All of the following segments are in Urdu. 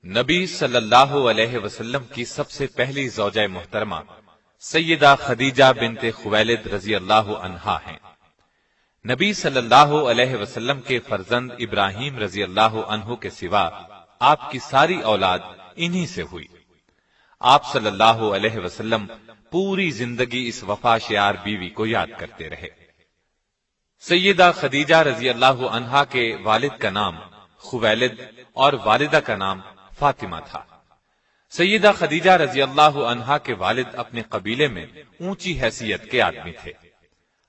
نبی صلی اللہ علیہ وسلم کی سب سے پہلی زوجہ محترمہ سیدہ خدیجہ بنت خویلد رضی اللہ عنہا ہیں۔ نبی صلی اللہ علیہ وسلم کے فرزند ابراہیم رضی اللہ عنہ کے سوا آپ کی ساری اولاد انہی سے ہوئی۔ آپ صلی اللہ علیہ وسلم پوری زندگی اس وفا شیار بیوی کو یاد کرتے رہے۔ سیدہ خدیجہ رضی اللہ عنہا کے والد کا نام خویلد اور والدہ کا نام فاطمہ تھا۔ سیدہ خدیجہ رضی اللہ عنہا کے والد اپنے قبیلے میں اونچی حیثیت کے آدمی تھے۔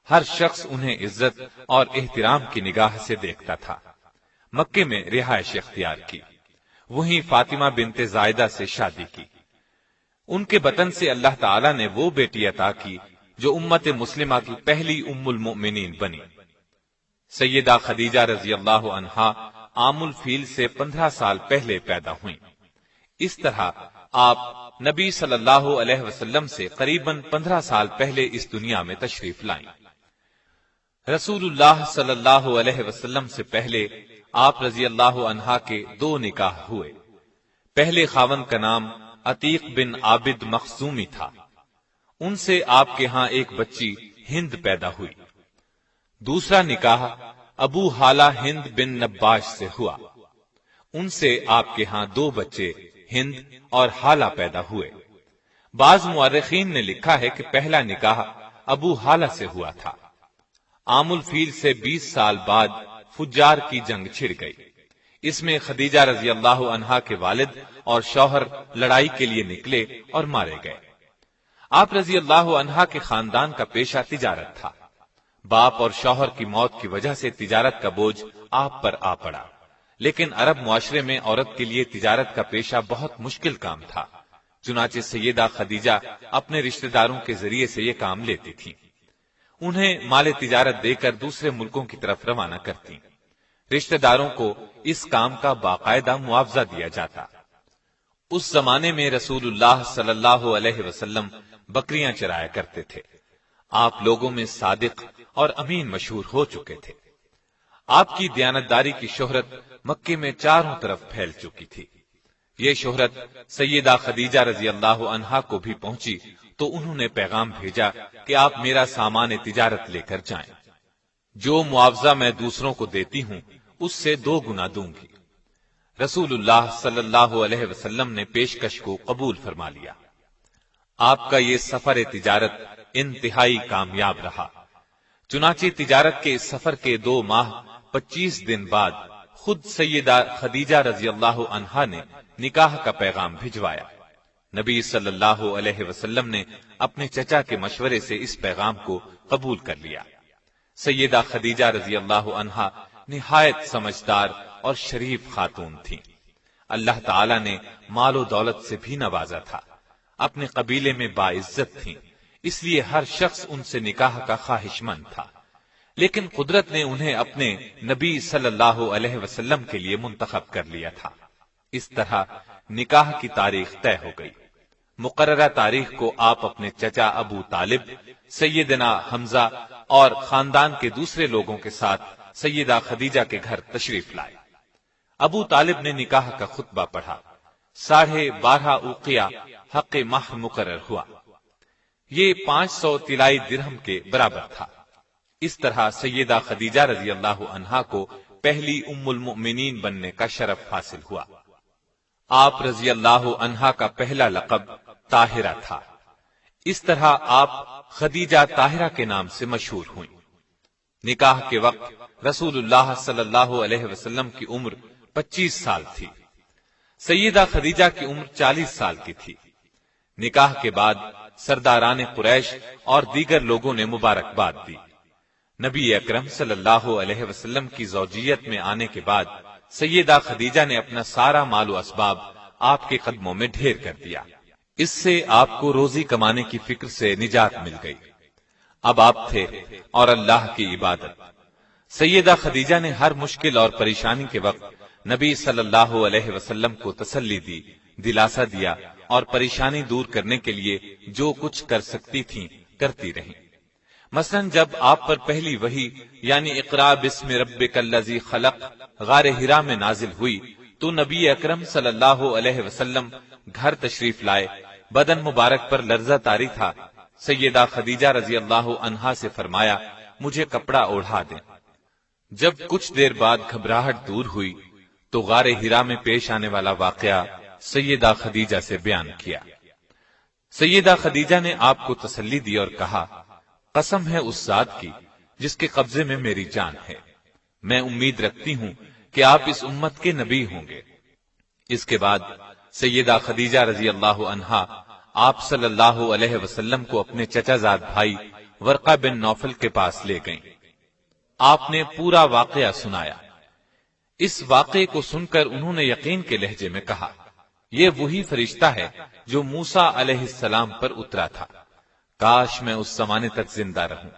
ہر شخص انہیں عزت اور احترام کی نگاہ سے دیکھتا تھا۔ مکے میں رہائش اختیار کی، وہیں فاطمہ بنت زائدہ سے شادی کی۔ ان کے بطن سے اللہ تعالی نے وہ بیٹی عطا کی جو امت مسلمہ کی پہلی ام المؤمنین بنی۔ سیدہ خدیجہ رضی اللہ عنہا عام الفیل سے 15 سال پہلے پیدا ہوئیں۔ اس طرح آپ نبی صلی اللہ علیہ وسلم سے قریباً 15 سال پہلے اس دنیا میں تشریف لائیں۔ رسول اللہ صلی اللہ علیہ وسلم سے پہلے آپ رضی اللہ عنہا کے 2 نکاح ہوئے۔ پہلے خاوند کا نام عتیق بن عابد مخزومی تھا۔ ان سے آپ کے ہاں ایک بچی ہند پیدا ہوئی۔ دوسرا نکاح ابو حالہ ہند بن نباش سے ہوا۔ ان سے آپ کے ہاں 2 بچے ہند اور حالہ پیدا ہوئے۔ بعض مورخین نے لکھا ہے کہ پہلا نکاح ابو حالہ سے ہوا تھا۔ عام الفیل سے 20 سال بعد فجار کی جنگ چھڑ گئی۔ اس میں خدیجہ رضی اللہ عنہا کے والد اور شوہر لڑائی کے لیے نکلے اور مارے گئے۔ آپ رضی اللہ عنہا کے خاندان کا پیشہ تجارت تھا۔ باپ اور شوہر کی موت کی وجہ سے تجارت کا بوجھ آپ پر آ پڑا، لیکن عرب معاشرے میں عورت کے لیے تجارت کا پیشہ بہت مشکل کام تھا۔ چنانچہ سیدہ خدیجہ اپنے رشتہ داروں کے ذریعے سے یہ کام لیتی تھیں۔ انہیں مال تجارت دے کر دوسرے ملکوں کی طرف روانہ کرتی۔ رشتہ داروں کو اس کام کا باقاعدہ معاوضہ دیا جاتا۔ اس زمانے میں رسول اللہ صلی اللہ علیہ وسلم بکریاں چرایا کرتے تھے۔ آپ لوگوں میں صادق اور امین مشہور ہو چکے تھے۔ آپ کی دیانتداری کی شہرت مکے میں چاروں طرف پھیل چکی تھی۔ یہ شہرت سیدہ خدیجہ رضی اللہ عنہا کو بھی پہنچی تو انہوں نے پیغام بھیجا کہ آپ میرا سامان تجارت لے کر جائیں۔ جو معاوضہ میں دوسروں کو دیتی ہوں اس سے 2 گنا دوں گی۔ رسول اللہ صلی اللہ علیہ وسلم نے پیشکش کو قبول فرما لیا۔ آپ کا یہ سفر تجارت انتہائی کامیاب رہا۔ چنانچہ تجارت کے اس سفر کے 2 ماہ 25 دن بعد خود سیدہ خدیجہ رضی اللہ عنہا نے نکاح کا پیغام بھجوایا۔ نبی صلی اللہ علیہ وسلم نے اپنے چچا کے مشورے سے اس پیغام کو قبول کر لیا۔ سیدہ خدیجہ رضی اللہ عنہا نہایت سمجھدار اور شریف خاتون تھیں۔ اللہ تعالی نے مال و دولت سے بھی نوازا تھا۔ اپنے قبیلے میں باعزت تھیں، اس لیے ہر شخص ان سے نکاح کا خواہش مند تھا، لیکن قدرت نے انہیں اپنے نبی صلی اللہ علیہ وسلم کے لیے منتخب کر لیا تھا۔ اس طرح نکاح کی تاریخ طے ہو گئی۔ مقررہ تاریخ کو آپ اپنے چچا ابو طالب، سیدنا حمزہ اور خاندان کے دوسرے لوگوں کے ساتھ سیدہ خدیجہ کے گھر تشریف لائے۔ ابو طالب نے نکاح کا خطبہ پڑھا۔ 12.5 اوقیہ حق مہر مقرر ہوا۔ یہ 500 طلائی درہم کے برابر تھا۔ اس طرح سیدہ خدیجہ رضی اللہ عنہا کو پہلی ام المؤمنین بننے کا شرف حاصل ہوا۔ آپ رضی اللہ عنہا کا پہلا لقب طاہرہ تھا۔ اس طرح آپ خدیجہ طاہرہ کے نام سے مشہور ہوئیں۔ نکاح کے وقت رسول اللہ صلی اللہ علیہ وسلم کی عمر 25 سال تھی۔ سیدہ خدیجہ کی عمر 40 سال کی تھی۔ نکاح کے بعد سرداران قریش اور دیگر لوگوں نے مبارکباد دی۔ نبی اکرم صلی اللہ علیہ وسلم کی زوجیت میں آنے کے بعد سیدہ خدیجہ نے اپنا سارا مال و اسباب آپ کے قدموں میں ڈھیر کر دیا۔ اس سے آپ کو روزی کمانے کی فکر سے نجات مل گئی۔ اب آپ تھے اور اللہ کی عبادت۔ سیدہ خدیجہ نے ہر مشکل اور پریشانی کے وقت نبی صلی اللہ علیہ وسلم کو تسلی دی، دلاسا دیا اور پریشانی دور کرنے کے لیے جو کچھ کر سکتی تھیں کرتی رہیں۔ مثلا جب آپ پر پہلی وحی یعنی اقرا بسم ربک الذی خلق غار حرا میں نازل ہوئی تو تو نبی اکرم صلی اللہ علیہ وسلم گھر تشریف لائے، بدن مبارک پر لرزہ طاری تھا۔ سیدہ خدیجہ رضی اللہ عنہا سے فرمایا مجھے کپڑا اوڑھا دیں۔ جب کچھ دیر بعد گھبراہٹ دور ہوئی تو غار ہرا میں پیش آنے والا واقعہ سیدہ خدیجہ سے بیان کیا۔ سیدہ خدیجہ نے آپ کو تسلی دی اور کہا قسم ہے اس ذات کی جس کے قبضے میں میری جان ہے، میں امید رکھتی ہوں کہ آپ اس امت کے نبی ہوں گے۔ اس کے بعد سیدہ خدیجہ رضی اللہ عنہا آپ صلی اللہ علیہ وسلم کو اپنے چچا زاد بھائی ورقہ بن نوفل کے پاس لے گئیں۔ آپ نے پورا واقعہ سنایا۔ اس واقعے کو سن کر انہوں نے یقین کے لہجے میں کہا یہ وہی فرشتہ ہے جو موسیٰ علیہ السلام پر اترا تھا، کاش میں اس زمانے تک زندہ رہوں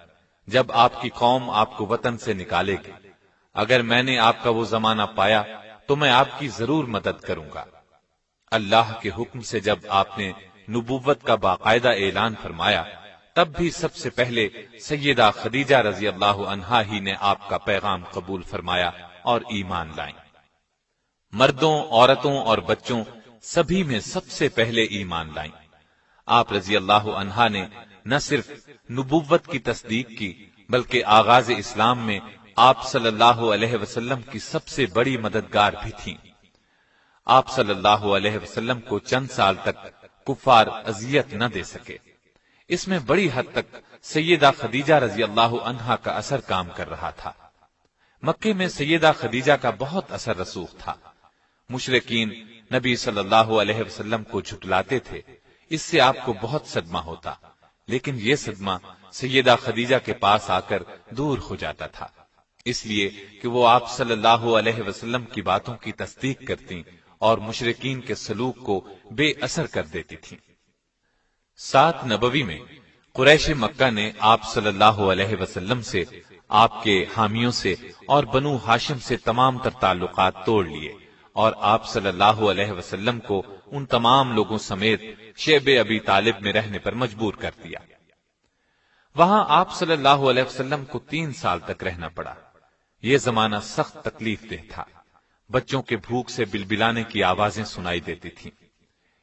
جب آپ کی قوم آپ کو وطن سے نکالے گی۔ اگر میں نے آپ کا وہ زمانہ پایا تو میں آپ کی ضرور مدد کروں گا۔ اللہ کے حکم سے جب آپ نے نبوت کا باقاعدہ اعلان فرمایا تب بھی سب سے پہلے سیدہ خدیجہ رضی اللہ عنہا ہی نے آپ کا پیغام قبول فرمایا اور ایمان لائیں۔ مردوں، عورتوں اور بچوں سبھی میں سب سے پہلے ایمان لائیں۔ آپ رضی اللہ عنہا نے نہ صرف نبوت کی تصدیق کی بلکہ آغاز اسلام میں آپ صلی اللہ علیہ وسلم کی سب سے بڑی مددگار بھی تھیں۔ آپ صلی اللہ علیہ وسلم کو چند سال تک کفار اذیت نہ دے سکے۔ اس میں بڑی حد تک سیدہ خدیجہ رضی اللہ عنہا کا اثر کام کر رہا تھا۔ مکے میں سیدہ خدیجہ کا بہت اثر رسوخ تھا۔ مشرکین نبی صلی اللہ علیہ وسلم کو جھٹلاتے تھے، اس سے آپ کو بہت صدمہ ہوتا، لیکن یہ صدمہ سیدہ خدیجہ کے پاس آ کر دور ہو جاتا تھا، اس لیے کہ وہ آپ صلی اللہ علیہ وسلم کی باتوں کی تصدیق کرتی اور مشرکین کے سلوک کو بے اثر کر دیتی تھیں۔ 7 نبوی میں قریش مکہ نے آپ صلی اللہ علیہ وسلم سے، آپ کے حامیوں سے اور بنو ہاشم سے تمام تر تعلقات توڑ لیے اور آپ صلی اللہ علیہ وسلم کو ان تمام لوگوں سمیت شیب ابی طالب میں رہنے پر مجبور کر دیا۔ وہاں آپ صلی اللہ علیہ وسلم کو 3 سال تک رہنا پڑا۔ یہ زمانہ سخت تکلیف دہ تھا، بچوں کے بھوک سے بلبلانے کی آوازیں سنائی دیتی تھیں۔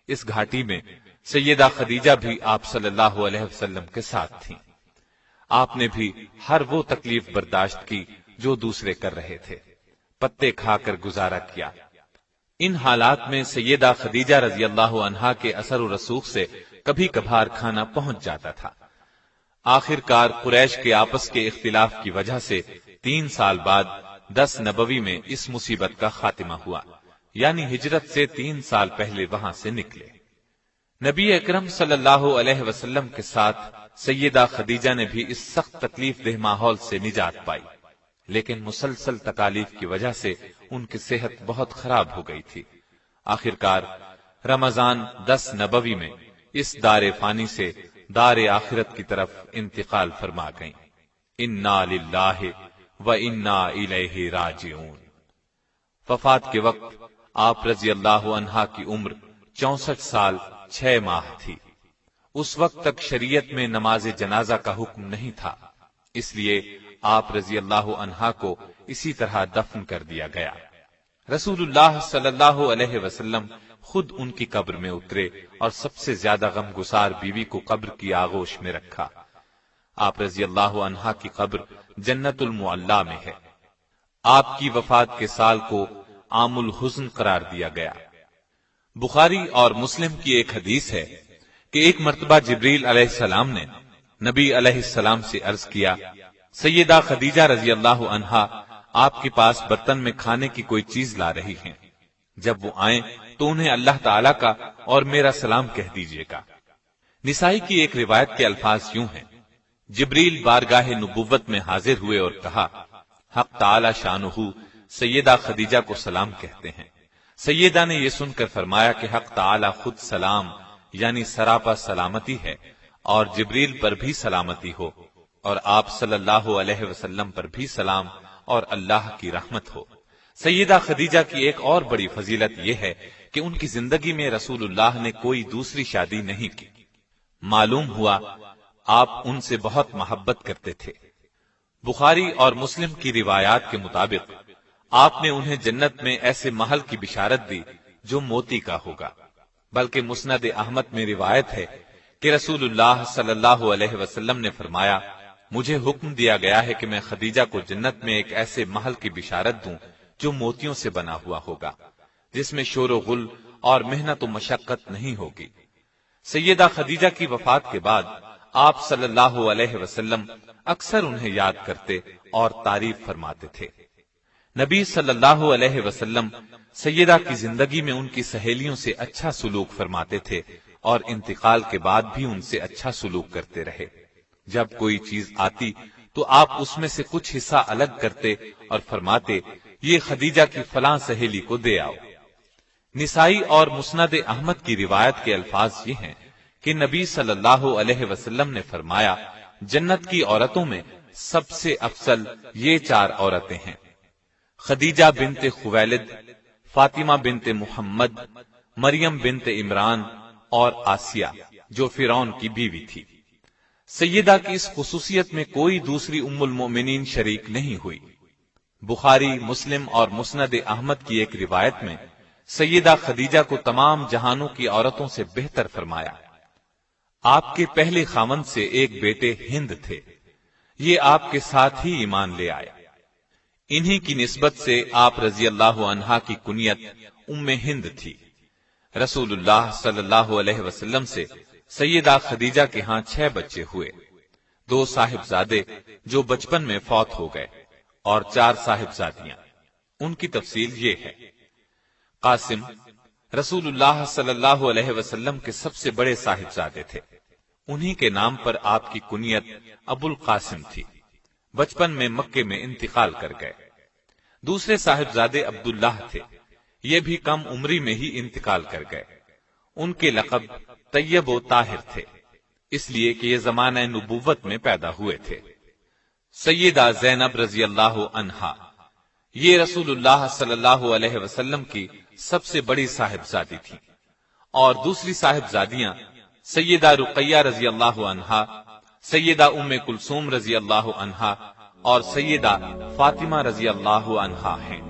اس گھاٹی میں سیدہ خدیجہ بھی آپ صلی اللہ علیہ وسلم کے ساتھ تھیں۔ آپ نے بھی ہر وہ تکلیف برداشت کی جو دوسرے کر رہے تھے، پتے کھا کر گزارا کیا۔ ان حالات میں سیدہ خدیجہ رضی اللہ عنہا کے اثر و رسوخ سے کبھی کبھار کھانا پہنچ جاتا تھا۔ آخر کار قریش کے آپس کے اختلاف کی وجہ سے 3 سال بعد 10 نبوی میں اس مصیبت کا خاتمہ ہوا، یعنی ہجرت سے 3 سال پہلے وہاں سے نکلے۔ نبی اکرم صلی اللہ علیہ وسلم کے ساتھ سیدہ خدیجہ نے بھی اس سخت تکلیف دہ ماحول سے نجات پائی، لیکن مسلسل تکالیف کی وجہ سے ان کی صحت بہت خراب ہو گئی تھی۔ آخر کار رمضان 10 نبوی میں اس دار فانی سے دار آخرت کی طرف انتقال فرما گئیں۔ انا للہ و انا الیہ راجعون۔ وفات کے وقت آپ رضی اللہ عنہا کی عمر 64 سال 6 ماہ تھی۔ اس وقت تک شریعت میں نماز جنازہ کا حکم نہیں تھا، اس لیے آپ رضی اللہ عنہا کو اسی طرح دفن کر دیا گیا۔ رسول اللہ صلی اللہ علیہ وسلم خود ان کی قبر میں اترے اور سب سے زیادہ غم گسار بیوی کو قبر کی آغوش میں رکھا۔ آپ رضی اللہ عنہا کی قبر جنت المعلا میں ہے۔ آپ کی وفات کے سال کو عام الحزن قرار دیا گیا۔ بخاری اور مسلم کی ایک حدیث ہے کہ ایک مرتبہ جبریل علیہ السلام نے نبی علیہ السلام سے عرض کیا، سیدہ خدیجہ رضی اللہ عنہا آپ کے پاس برتن میں کھانے کی کوئی چیز لا رہی ہیں، جب وہ آئیں تو انہیں اللہ تعالیٰ کا اور میرا سلام کہہ دیجیے گا۔ نسائی کی ایک روایت کے الفاظ یوں ہیں، جبریل بارگاہ نبوت میں حاضر ہوئے اور کہا، حق تعالی شانہ سیدہ خدیجہ کو سلام کہتے ہیں۔ سیدہ نے یہ سن کر فرمایا کہ حق تعالی خود سلام یعنی سراپا سلامتی ہے، اور جبریل پر بھی سلامتی ہو، اور آپ صلی اللہ علیہ وسلم پر بھی سلام اور اللہ کی رحمت ہو۔ سیدہ خدیجہ کی ایک اور بڑی فضیلت یہ ہے کہ ان کی زندگی میں رسول اللہ نے کوئی دوسری شادی نہیں کی۔ معلوم ہوا آپ ان سے بہت محبت کرتے تھے۔ بخاری اور مسلم کی روایات کے مطابق آپ نے انہیں جنت میں ایسے محل کی بشارت دی جو موتی کا ہوگا، بلکہ مسند احمد میں روایت ہے کہ رسول اللہ صلی اللہ علیہ وسلم نے فرمایا، مجھے حکم دیا گیا ہے کہ میں خدیجہ کو جنت میں ایک ایسے محل کی بشارت دوں جو موتیوں سے بنا ہوا ہوگا، جس میں شور و غل اور محنت و مشقت نہیں ہوگی۔ سیدہ خدیجہ کی وفات کے بعد آپ صلی اللہ علیہ وسلم اکثر انہیں یاد کرتے اور تعریف فرماتے تھے۔ نبی صلی اللہ علیہ وسلم سیدہ کی زندگی میں ان کی سہیلیوں سے اچھا سلوک فرماتے تھے اور انتقال کے بعد بھی ان سے اچھا سلوک کرتے رہے۔ جب کوئی چیز آتی تو آپ اس میں سے کچھ حصہ الگ کرتے اور فرماتے، یہ خدیجہ کی فلاں سہیلی کو دے آؤ۔ نسائی اور مسند احمد کی روایت کے الفاظ یہ ہیں کہ نبی صلی اللہ علیہ وسلم نے فرمایا، جنت کی عورتوں میں سب سے افضل یہ 4 عورتیں ہیں: خدیجہ بنت خویلد، فاطمہ بنت محمد، مریم بنت عمران اور آسیہ جو فرعون کی بیوی تھی۔ سیدہ کی اس خصوصیت میں کوئی دوسری ام المؤمنین شریک نہیں ہوئی۔ بخاری، مسلم اور مسند احمد کی ایک روایت میں سیدہ خدیجہ کو تمام جہانوں کی عورتوں سے بہتر فرمایا۔ آپ کے پہلے خاوند سے ایک بیٹے ہند تھے، یہ آپ کے ساتھ ہی ایمان لے آئے۔ انہی کی نسبت سے آپ رضی اللہ عنہا کی کنیت ام ہند تھی۔ رسول اللہ صلی اللہ علیہ وسلم سے سیدہ خدیجہ کے ہاں 6 بچے ہوئے، 2 صاحبزادے جو بچپن میں فوت ہو گئے اور 4 صاحبزادیاں۔ ان کی تفصیل یہ ہے: قاسم رسول اللہ صلی اللہ علیہ وسلم کے سب سے بڑے صاحبزادے تھے، انہی کے نام پر آپ کی کنیت ابو القاسم تھی۔ بچپن میں مکے میں انتقال کر گئے۔ دوسرے صاحبزادے عبداللہ تھے، یہ بھی کم عمری میں ہی انتقال کر گئے۔ ان کے لقب طیب و طاہر تھے، اس لیے کہ یہ زمانہ نبوت میں پیدا ہوئے تھے۔ سیدہ زینب رضی اللہ عنہا، یہ رسول اللہ صلی اللہ علیہ وسلم کی سب سے بڑی صاحبزادی تھی، اور دوسری صاحبزادیاں سیدہ رقیہ رضی اللہ عنہا، سیدہ ام کلثوم رضی اللہ عنہا اور سیدہ فاطمہ رضی اللہ عنہا ہیں۔